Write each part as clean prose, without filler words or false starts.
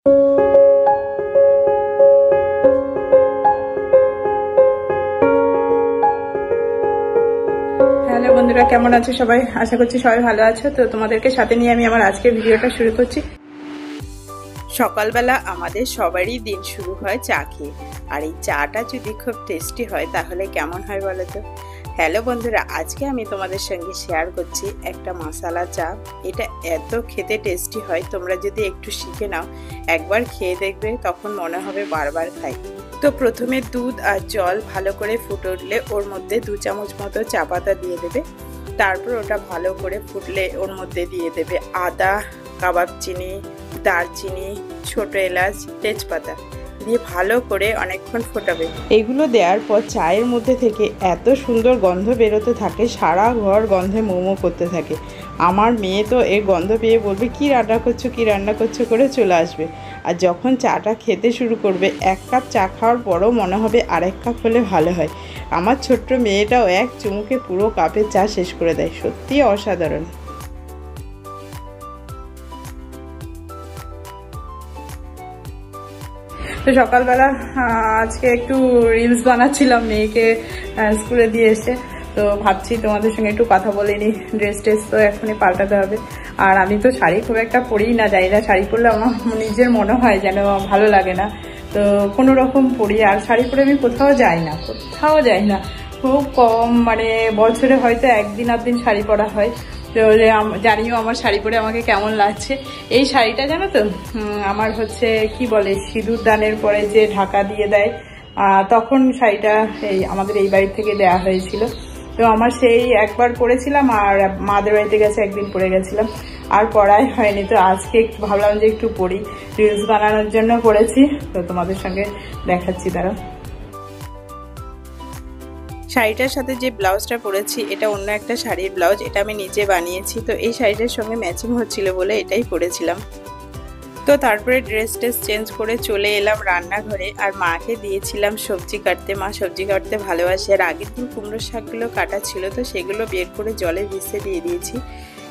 Hello বন্ধুরা, কেমন আছো সবাই? আশা করছি সবাই ভালো আছো। তো তোমাদেরকে সাথে নিয়ে আমি আমার আজকের ভিডিওটা শুরু করছি। সকালবেলা আমাদের সবারই দিন শুরু হয় চা খেয়ে, আর এই চাটা যদি খুব টেস্টি হয় তাহলে কেমন হয় বলো তো? হ্যালো বন্ধুরা, আজকে আমি তোমাদের সঙ্গে শেয়ার করছি একটা মশলা চা। এটা এত খেতে টেস্টি হয়, তোমরা যদি একটু শিখে নাও, একবার খেয়ে দেখবে, তখন মনে হবে বারবার খাই। তো প্রথমে দুধ আর জল ভালো করে ফুটে উঠলে ওর মধ্যে 2 চামচ মতো চা পাতা দিয়ে দেবে। তারপর ওটা ভালো করে ফুটলে ওর মধ্যে দিয়ে দেবে আদা, কাবাব চিনি, দারচিনি, ছোট এলাচ, তেজপাতা দিয়ে ভালো করে অনেকক্ষণ ফোটাবে। এগুলো দেওয়ার পর চায়ের মধ্যে থেকে এত সুন্দর গন্ধ বেরোতে থাকে, সারা ঘর গন্ধে মোমো করতে থাকে। আমার মেয়ে তো এর গন্ধ পেয়ে বলবে কি রান্না করছো, কি রান্না করছো করে চলে আসবে। আর যখন চাটা খেতে শুরু করবে, 1 কাপ চা খাওয়ার পরও মনে হবে আরেক কাপ হলে ভালো হয়। আমার ছোট্ট মেয়েটাও এক চুমুকে পুরো কাপের চা শেষ করে দেয়। সত্যি অসাধারণ। তো সকালবেলা আজকে একটু রিলস বানাচ্ছিলাম, মেয়েকে স্কুলে দিয়ে এসে। তো ভাবছি তোমাদের সঙ্গে একটু কথা বলে নিই। ড্রেস তো এখনই পাল্টাতে হবে। আর আমি তো শাড়ি খুব একটা পরিই না, যাই না, শাড়ি পরলে আমার নিজের মনে হয় যেন ভালো লাগে না। তো কোনো রকম পরি, আর শাড়ি পরে আমি কোথাও যাই না, খুব কম, মানে বছরে হয়তো 1 আধ দিন শাড়ি পরা হয়। তো জানিও আমার শাড়ি পরে আমাকে কেমন লাগছে। এই শাড়িটা জানো তো, আমার হচ্ছে কি বলে, সিঁদুর দানের পরে যে ঢাকা দিয়ে দেয়, তখন শাড়িটা আমাদের এই বাড়ি থেকে দেয়া হয়েছিল। তো আমার সেই একবার পরেছিলাম, আর মাদের বাড়িতে গেছে একদিন পরে গেছিলাম, আর পরাই হয়নি। তো আজকে একটু ভাবলাম যে একটু পরি, রিলস বানানোর জন্য পরেছি। তো তোমাদের সঙ্গে দেখাচ্ছি, দাঁড়াও। শাড়িটার সাথে যে ব্লাউজটা পরেছি এটা অন্য একটা শাড়ির ব্লাউজ, এটা আমি নিজে বানিয়েছি। তো এই শাড়িটার সঙ্গে ম্যাচিং হচ্ছিল বলে এটাই পরেছিলাম। তো তারপরে ড্রেস চেঞ্জ করে চলে এলাম রান্নাঘরে, আর মাকে দিয়েছিলাম সবজি কাটতে। মা সবজি কাটতে ভালোবাসে, আর আগের দিন কুমড়ো শাকগুলো কাটা ছিল, তো সেগুলো বের করে জলে ভিজতে দিয়ে দিয়েছি,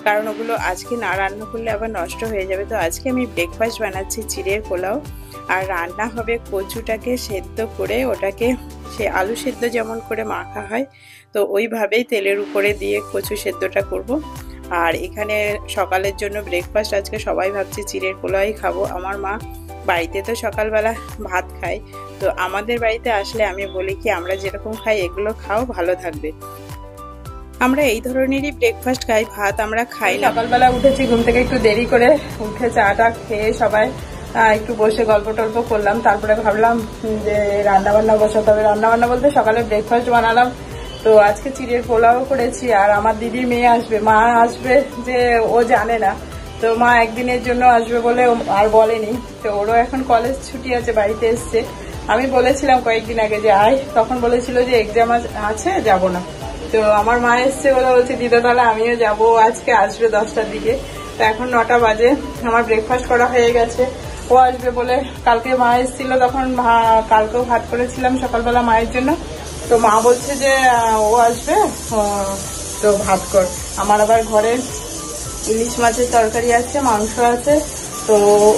কারণ ওগুলো আজকে না রান্না করলে আবার নষ্ট হয়ে যাবে। তো আজকে আমি ব্রেকফাস্ট বানাচ্ছি চিড়ের পোলাও, আর রান্না হবে কচুটাকে সেদ্ধ করে, ওটাকে সে আলু সেদ্ধ যেমন করে মাখা হয়, তো ওইভাবেই তেলের উপরে দিয়ে কচু সেদ্ধটা করব। আর এখানে সকালের জন্য ব্রেকফাস্ট আজকে সবাই ভাবছি চিড়ের পোলাওই খাবো। আমার মা বাড়িতে তো সকালবেলা ভাত খায়, তো আমাদের বাড়িতে আসলে আমি বলি কি, আমরা যেরকম খাই এগুলো খাও, ভালো থাকবে। আমরা এই ধরনেরই ব্রেকফাস্ট খাই, ভাত আমরা খাই না। সকালবেলা উঠেছি ঘুম থেকে একটু দেরি করে, উঠে চাটা খেয়ে সবাই একটু বসে গল্প টল্প করলাম। তারপরে ভাবলাম যে রান্নাবান্না বসাতে হবে। রান্নাবান্না বলতে সকালে ব্রেকফাস্ট বানালাম। তো আজকে চিড়ের পোলাও করেছি, আর আমার দিদির মেয়ে আসবে, মা আসবে যে ও জানে না। তো মা একদিনের জন্য আসবে বলে আর বলেনি। তো ওরও এখন কলেজ ছুটি আছে, বাড়িতে এসছে। আমি বলেছিলাম কয়েকদিন আগে যে আয়, তখন বলেছিল যে এক্সাম আছে, যাব না। তো আমার মা এসছে বলে বলছে দিদা তাহলে আমিও যাবো, আজকে আসবে 10টার দিকে। তো এখন 9টা বাজে, আমার ব্রেকফাস্ট করা হয়ে গেছে। ও আসবে বলে, কালকে মা এসেছিল, তখন কালকেও ভাত করেছিলাম সকালবেলা মায়ের জন্য। তো মা বলছে যে ও আসবে, তো ভাত কর। আমার আবার ঘরে ইলিশ মাছের তরকারি আছে, মাংস আছে। তো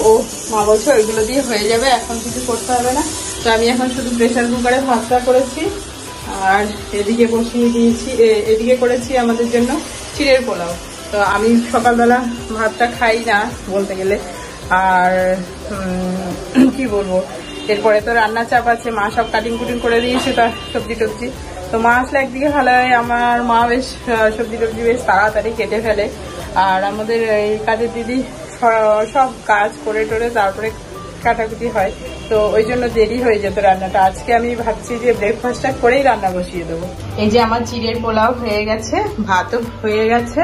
ও মা বলছে ওইগুলো দিয়ে হয়ে যাবে, এখন কিছু করতে হবে না। তো আমি এখন শুধু প্রেসার কুকারে ভাতটা করেছি, আর এদিকে বসিয়ে দিয়েছি, এদিকে করেছি আমাদের জন্য চিড়ের পোলাও। তো আমি সকালবেলা ভাতটা খাই না বলতে গেলে, আর কি বলবো, এরপরে তো রান্না চাপ আছে। মা সব কাটিং কুটিং করে দিয়েছে, তার সবজি টবজি। তো মা আসলে একদিকে ভালো হয়, আমার মা বেশ সবজি টবজি বেশ তাড়াতাড়ি কেটে ফেলে, আর আমাদের এই কাজের দিদি সব কাজ করে টোরে তারপরে কাটাকুটি হয়। তো ওই জন্য দেরি হয়ে যেত রান্নাটা। আজকে আমি ভাবছি যে ব্রেকফাস্টটা করেই রান্না বসিয়ে দেবো। এই যে আমার চিড়ের পোলাও হয়ে গেছে, ভাতও হয়ে গেছে।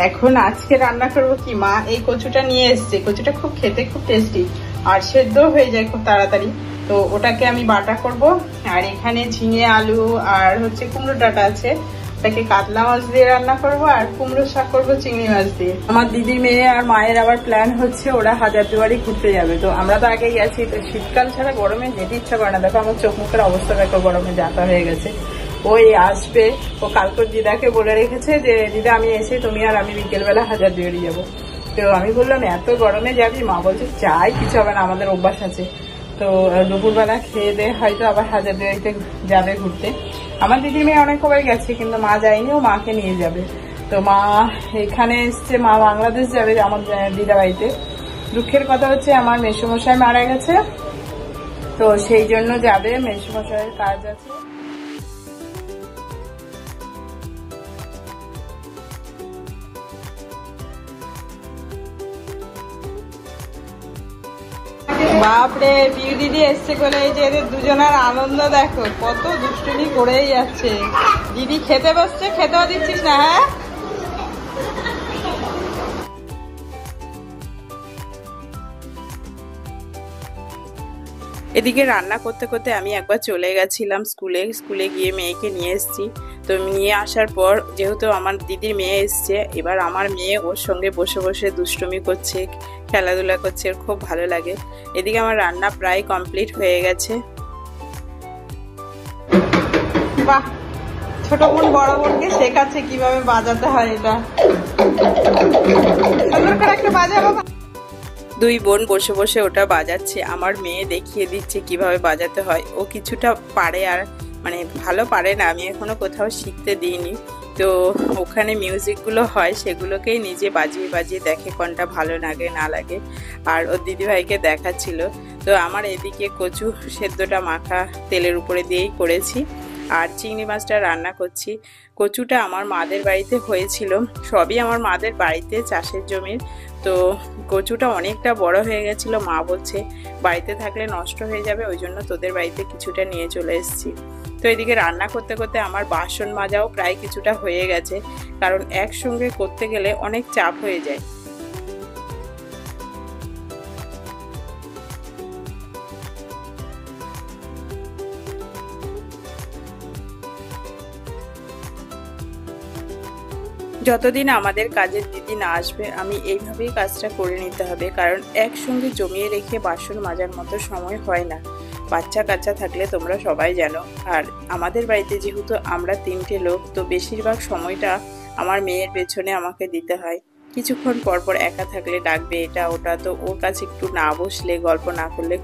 এখন আজকে রান্না করবো কি, মা এই কচুটা নিয়ে এসছে। কচুটা খুব খেতে খুব টেস্টি, আর সেদ্ধ হয়ে যায় খুব তাড়াতাড়ি। তো ওটাকে আমি বাটা করব। আর এখানে ঝিঙে আলু আর হচ্ছে কুমড়ো ডাঁটা আছে, ওটাকে কাতলা মাছ দিয়ে রান্না করব, আর কুমড়ো শাক করবো চিংড়ি মাছ দিয়ে। আমার দিদির মেয়ে আর মায়ের আবার প্ল্যান হচ্ছে ওরা হাজারদুয়ারি ঘুরতে যাবে। তো আমরা তো আগেই গেছি, তো শীতকাল ছাড়া গরমে যেতে ইচ্ছা করে না। দেখো আমার চোখ মুখের অবস্থা দেখো, গরমে যাতা হয়ে গেছে। ওই আসবে, ও কালকে দিদাকে বলে রেখেছে যে দিদা আমি এসে তুমি আর আমি বিকেলবেলা হাজারদুয়ারি যাবো। তো আমি বললাম এত গরমে যাবি? মা বলছে চাই, কিছু হবে না, আমাদের অভ্যাস আছে। তো দুপুরবেলা খেয়ে দিয়ে হয়তো আবার হাজারদুয়ারিতে যাবে ঘুরতে। আমার দিদির মেয়ে অনেক কবার গেছে, কিন্তু মা যায়নি, ও মাকে নিয়ে যাবে। তো মা এখানে এসছে, মা বাংলাদেশ যাবে আমার দিদা বাড়িতে। দুঃখের কথা হচ্ছে আমার মেসোমশাই মারা গেছে, তো সেই জন্য যাবে, মেসোমশাইয়ের কাজ আছে। বাপরে, পিউ দিদি এসছে বলে এই যে এদের দুজনের আনন্দ দেখো, কত দুষ্টুমি করেই যাচ্ছে। দিদি খেতে বসছে, খেতেও দিচ্ছিস না? হ্যাঁ, এদিকে রান্না করতে করতে আমি একবার চলে গেছিলাম স্কুলে গিয়ে মেয়েকে নিয়ে এসেছি। তো নিয়ে আসার পর যেহেতু আমার দিদির মেয়ে এসছে, এবার আমার মেয়ে ওর সঙ্গে বসে বসে দুষ্টুমি করছে, খেলাধুলা করছে, খুব ভালো লাগে। এদিকে আমার রান্না প্রায় কমপ্লিট হয়ে গেছে। বাহ, ছোট বোন বড় বোনকে শেখাচ্ছে কিভাবে বাজাতে হয়। এটা সুন্দর করে একটা বাজাবো। দুই বোন বসে বসে ওটা বাজাচ্ছে, আমার মেয়ে দেখিয়ে দিচ্ছে কিভাবে বাজাতে হয়। ও কিছুটা পারে, আর মানে ভালো পারে না, আমি এখনো কোথাও শিখতে দিইনি। তো ওখানে মিউজিকগুলো হয়, সেগুলোকেই নিজে বাজিয়ে বাজিয়ে দেখে কোনটা ভালো লাগে না লাগে, আর ওর দিদিভাইকে দেখাচ্ছিল। তো আমার এদিকে কচু সেদ্ধটা মাখা তেলের উপরে দিয়েই করেছি, আর চিংড়ি মাছটা রান্না করছি। কচুটা আমার মাদের বাড়িতে হয়েছিল, সবই আমার মাদের বাড়িতে, চাষের জমির। তো কচুটা অনেকটা বড় হয়ে গেছিল, মা বলছে বাড়িতে থাকলে নষ্ট হয়ে যাবে, ওই জন্য তোদের বাড়িতে কিছুটা নিয়ে চলে এসেছি। তো এদিকে রান্না করতে করতে আমার বাসন মাজাও প্রায় কিছুটা হয়ে গেছে, কারণ একসঙ্গে করতে গেলে অনেক চাপ হয়ে যায়। যতদিন আমাদের কাজের দিদি না আসবে, আমি এইভাবেই কাজটা করে নিতে হবে, কারণ একসঙ্গে জমিয়ে রেখে বাসন মাজার মতো সময় হয় না। বাচ্চা কাচ্চা থাকলে তোমরা সবাই জানো, আর আমাদের বাড়িতে যেহেতু আমরা 3টে লোক, তো বেশিরভাগ সময়টা আমার মেয়ের পেছনে আমাকে দিতে হয়। কিছুক্ষণ পর পর একা থাকলে ডাকবে এটা ওটা, তো ওর কাছে একটু না বসলে, গল্প না করলে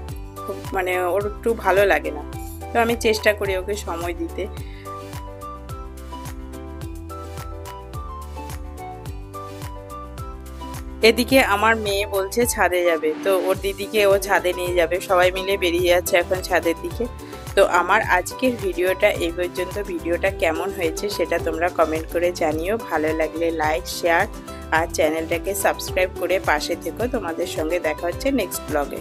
খুব মানে ওর একটু ভালো লাগে না। তো আমি চেষ্টা করি ওকে সময় দিতে। এদিকে আমার মেয়ে বলছে ছাদে যাবে, তো ওর দিদিকে ও ছাদে নিয়ে যাবে, সবাই মিলে বেরিয়ে যাচ্ছে এখন ছাদের দিকে। তো আমার আজকের ভিডিওটা এই পর্যন্ত। ভিডিওটা কেমন হয়েছে সেটা তোমরা কমেন্ট করে জানিও। ভালো লাগলে লাইক, শেয়ার আর চ্যানেলটাকে সাবস্ক্রাইব করে পাশে থেকো। তোমাদের সঙ্গে দেখা হচ্ছে নেক্সট ব্লগে।